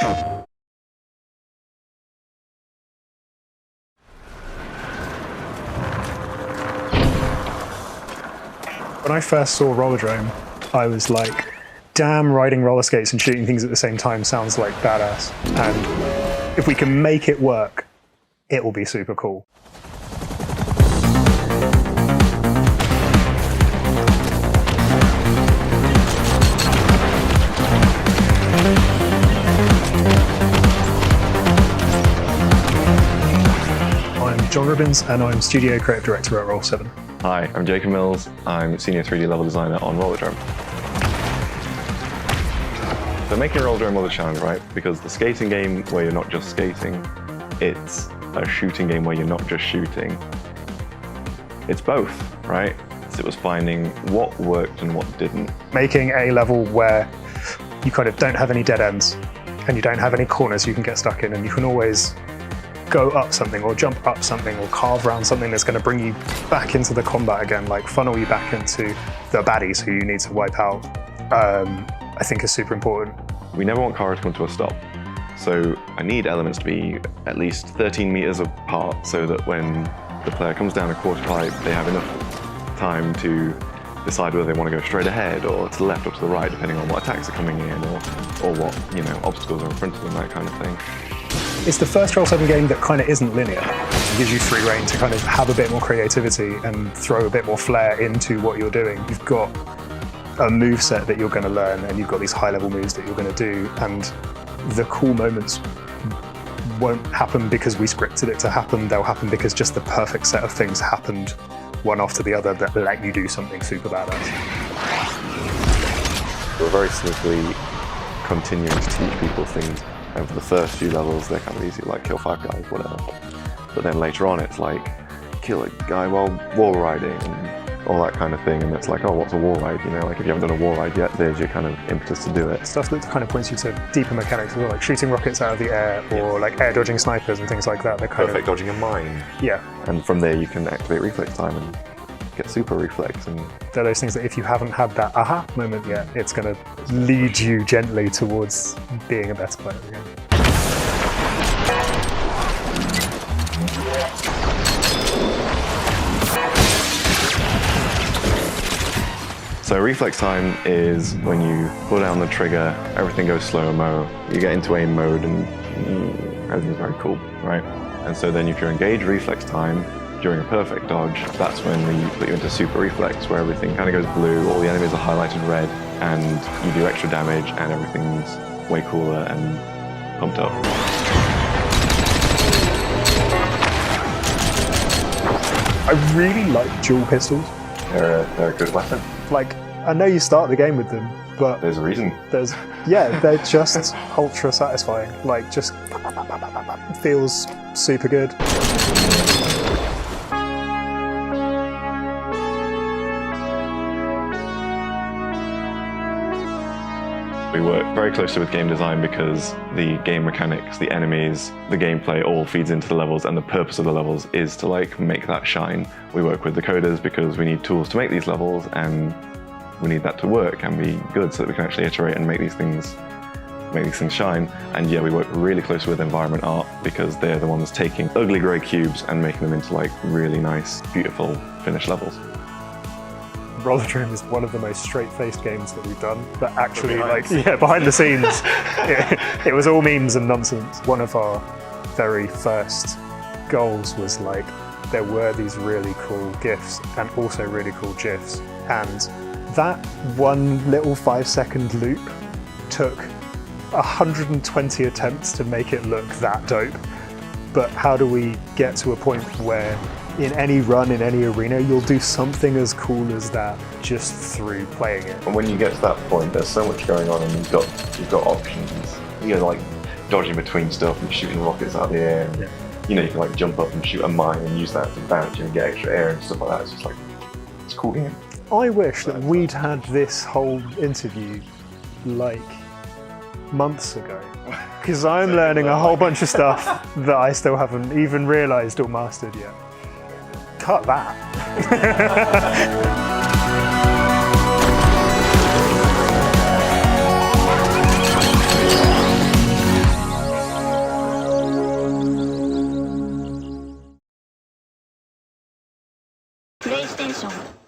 When I first saw Roller Drome, I was like, damn, riding roller skates and shooting things at the same time sounds like badass. And if we can make it work, it will be super cool. I'm John Ribbins and I'm Studio Creative Director at Roll7. Hi, I'm Jacob Mills. I'm Senior 3D Level Designer on Roller Drome. So making Roller Drome was a challenge, right? Because the skating game where you're not just skating, it's a shooting game where you're not just shooting. It's both, right? So it was finding what worked and what didn't. Making a level where you kind of don't have any dead ends and you don't have any corners you can get stuck in, and you can always go up something or jump up something or carve around something that's going to bring you back into the combat again, like funnel you back into the baddies who you need to wipe out, I think is super important. We never want Kara to come to a stop. So I need elements to be at least 13 meters apart so that when the player comes down a quarter pipe, they have enough time to decide whether they want to go straight ahead or to the left or to the right, depending on what attacks are coming in or what, obstacles are in front of them, that kind of thing. It's the first Roll7 game that kind of isn't linear. It gives you free rein to kind of have a bit more creativity and throw a bit more flair into what you're doing. You've got a moveset that you're going to learn, and you've got these high-level moves that you're going to do, and the cool moments won't happen because we scripted it to happen. They'll happen because just the perfect set of things happened one after the other that let you do something super badass. We're very sneakily continuing to teach people things. And for the first few levels, they're kind of easy, like kill 5 guys, whatever. But then later on, it's like kill a guy while wall riding and all that kind of thing. And it's like, oh, what's a wall ride? Like if you haven't done a wall ride yet, there's your kind of impetus to do it. Stuff that kind of points you to deeper mechanics as well, like shooting rockets out of the air or like air dodging snipers and things like that. Perfect dodging a mine. Yeah. And from there, you can activate reflex time and get super reflex. And they're those things that if you haven't had that aha moment yet, it's going to lead you gently towards being a better player again. So reflex time is when you pull down the trigger, everything goes slow-mo, you get into aim mode and everything's very cool, right? And so then if you engage reflex time during a perfect dodge, that's when we put you into super reflex, where everything kind of goes blue, all the enemies are highlighted red, and you do extra damage and everything's way cooler and pumped up. I really like dual pistols. They're a good weapon. Like, I know you start the game with them, but there's a reason. They're just ultra satisfying. Like, just feels super good. We work very closely with game design because the game mechanics, the enemies, the gameplay all feeds into the levels, and the purpose of the levels is to make that shine. We work with the coders because we need tools to make these levels, and we need that to work and be good so that we can actually iterate and make these things shine. And yeah, we work really closely with environment art because they're the ones taking ugly grey cubes and making them into really nice, beautiful finished levels. Roller Drome is one of the most straight-faced games that we've done, but actually, behind the scenes, it was all memes and nonsense. One of our very first goals was there were these really cool GIFs and also really cool GIFs, and that one little 5-second loop took 120 attempts to make it look that dope. But how do we get to a point where in any run, in any arena, you'll do something as cool as that just through playing it? And when you get to that point, there's so much going on, and you've got options. Like dodging between stuff and shooting rockets out of the air. And, you can jump up and shoot a mine and use that to bounce you and get extra air and stuff like that. It's just it's a cool game. I wish that we'd had this whole interview months ago, because I'm learning a whole bunch of stuff that I still haven't even realised or mastered yet. Cut that. プレイステーション